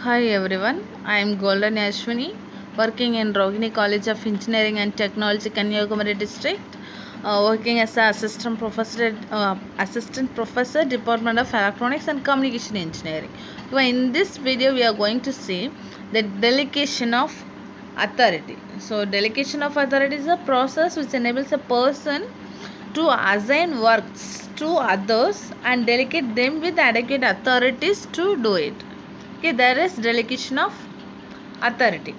Hi everyone, I am Golden Ashwini, working in Rohini College of Engineering and Technology, Kanyakumari district, working as an assistant professor, Department of Electronics and Communication Engineering. So in this video, we are going to see the delegation of authority. So delegation of authority is a process which enables a person to assign works to others and delegate them with adequate authorities to do it. Okay, there is delegation of authority.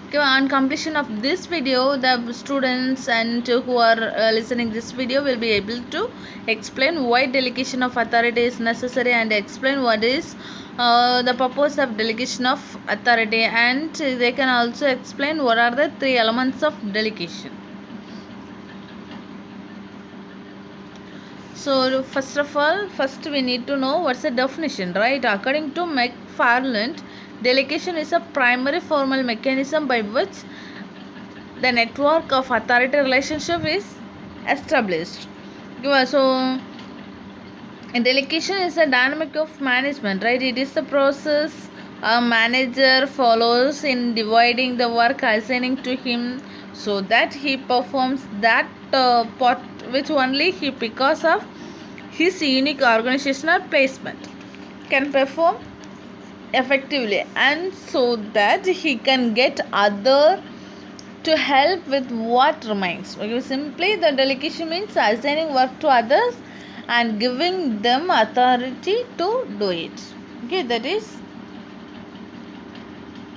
Okay, on completion of this video, the students and who are listening this video will be able to explain why delegation of authority is necessary and explain what is the purpose of delegation of authority, and they can also explain what are the three elements of delegation. So first of all, we need to know what's the definition, right? According to McFarland, delegation is a primary formal mechanism by which the network of authority relationship is established. So delegation is a dynamic of management, right? It is the process a manager follows in dividing the work assigning to him so that he performs that part which only he, because of his unique organizational placement, can perform effectively, and so that he can get other to help with what remains. Okay, simply the delegation means assigning work to others and giving them authority to do it. Okay, that is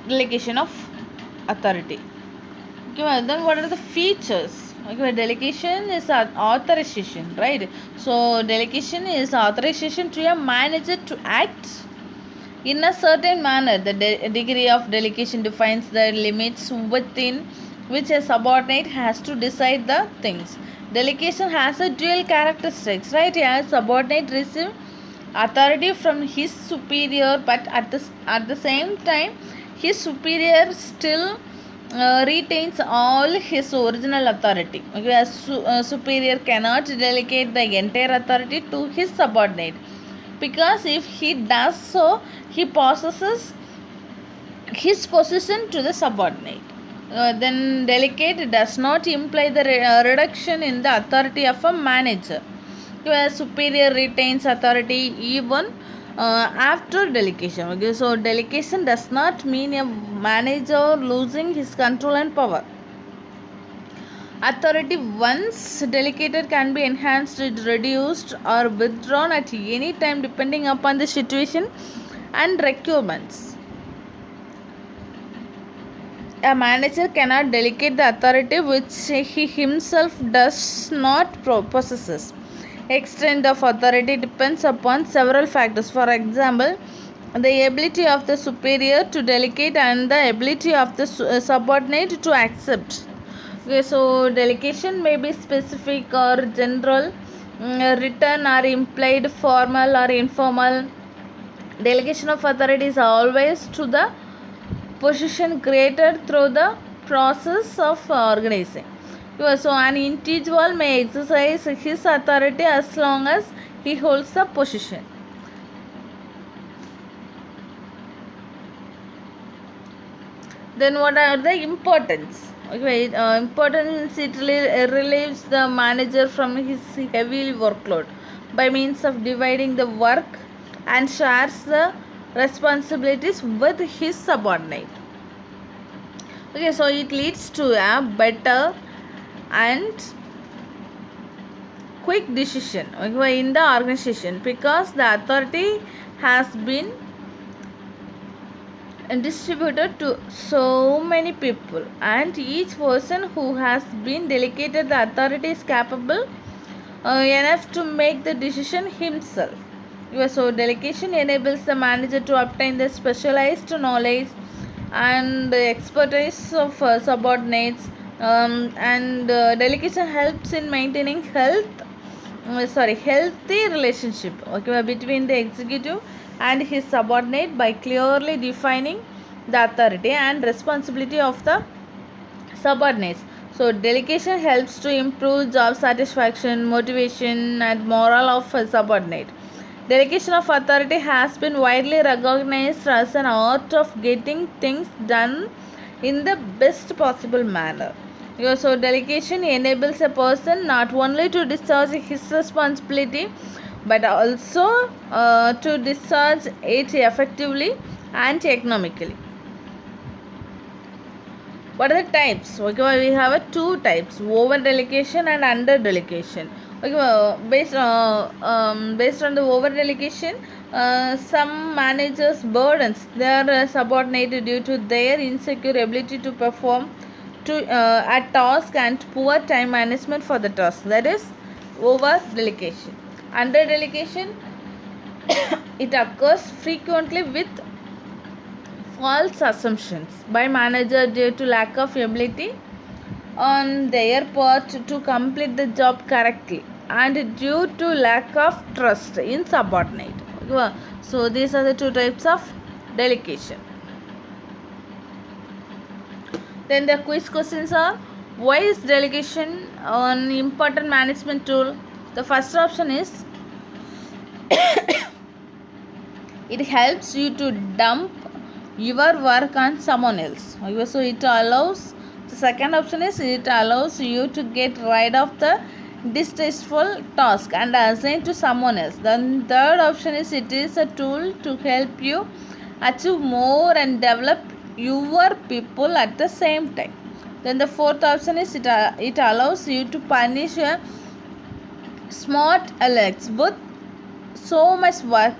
delegation of authority. Okay, well, then what are the features? Okay, delegation is authorization, right? So delegation is authorization to a manager to act in a certain manner. The degree of delegation defines the limits within which a subordinate has to decide the things. Delegation has a dual characteristics, right? As subordinate receive authority from his superior, but at the same time, his superior still retains all his original authority. Okay, a superior cannot delegate the entire authority to his subordinate, because if he does so, he possesses his position to the subordinate. Then delegate does not imply the reduction in the authority of a manager. A superior retains authority even after delegation. Okay, so delegation does not mean a manager losing his control and power. Authority once delegated can be enhanced, reduced, or withdrawn at any time depending upon the situation and requirements. A manager cannot delegate the authority which he himself does not possess. Extent of authority depends upon several factors. For example, the ability of the superior to delegate and the ability of the subordinate to accept. Okay, so delegation may be specific or general, written or implied, formal or informal. Delegation of authority is always to the position created through the process of organizing. So an individual may exercise his authority as long as he holds the position. Then what are the importance? Okay, importance, it relieves the manager from his heavy workload by means of dividing the work and shares the responsibilities with his subordinate. Okay, so it leads to a better and quick decision, okay, in the organization, because the authority has been distributed to so many people, and each person who has been delegated the authority is capable enough to make the decision himself. So delegation enables the manager to obtain the specialized knowledge and the expertise of subordinates, and delegation helps in maintaining healthy relationship, okay, between the executive and his subordinate by clearly defining the authority and responsibility of the subordinates. So delegation helps to improve job satisfaction, motivation and morale of a subordinate. Delegation of authority has been widely recognized as an art of getting things done in the best possible manner. So delegation enables a person not only to discharge his responsibility but also to discharge it effectively and economically. What are the types? Okay, well, we have two types: over delegation and under delegation. Okay, well, based on the over delegation, some managers burdens their subordinate due to their insecure ability to perform a task and poor time management for the task. That is over delegation. Under delegation, it occurs frequently with false assumptions by manager due to lack of ability on their part to complete the job correctly and due to lack of trust in subordinate. So these are the two types of delegation. Then the quiz questions are: why is delegation an important management tool? The first option is it helps you to dump your work on someone else. So it allows, the second option is it allows you to get rid of the distasteful task and assign to someone else. Then third option is it is a tool to help you achieve more and develop your people at the same time. Then the fourth option is it allows you to punish a smart Alex with so much work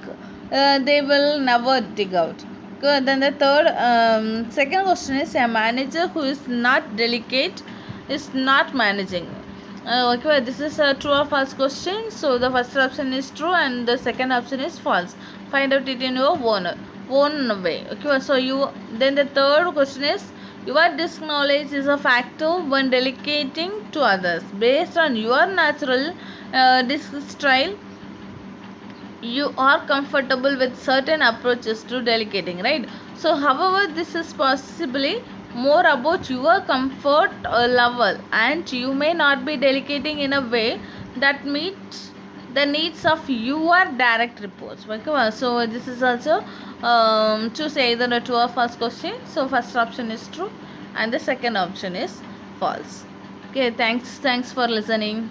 they will never dig out. Good. Then the second question is: a manager who is not delegate is not managing. Okay, this is a true or false question. So the first option is true and the second option is false. Find out it in your own way. Okay, so then the third question is: your disk knowledge is a factor when delegating to others. Based on your natural disk style, you are comfortable with certain approaches to delegating, right? So however, this is possibly more about your comfort level, and you may not be delegating in a way that meets the needs of your direct reports. Okay, so this is also choose either a true or false question. So first option is true and the second option is false. Okay, thanks for listening.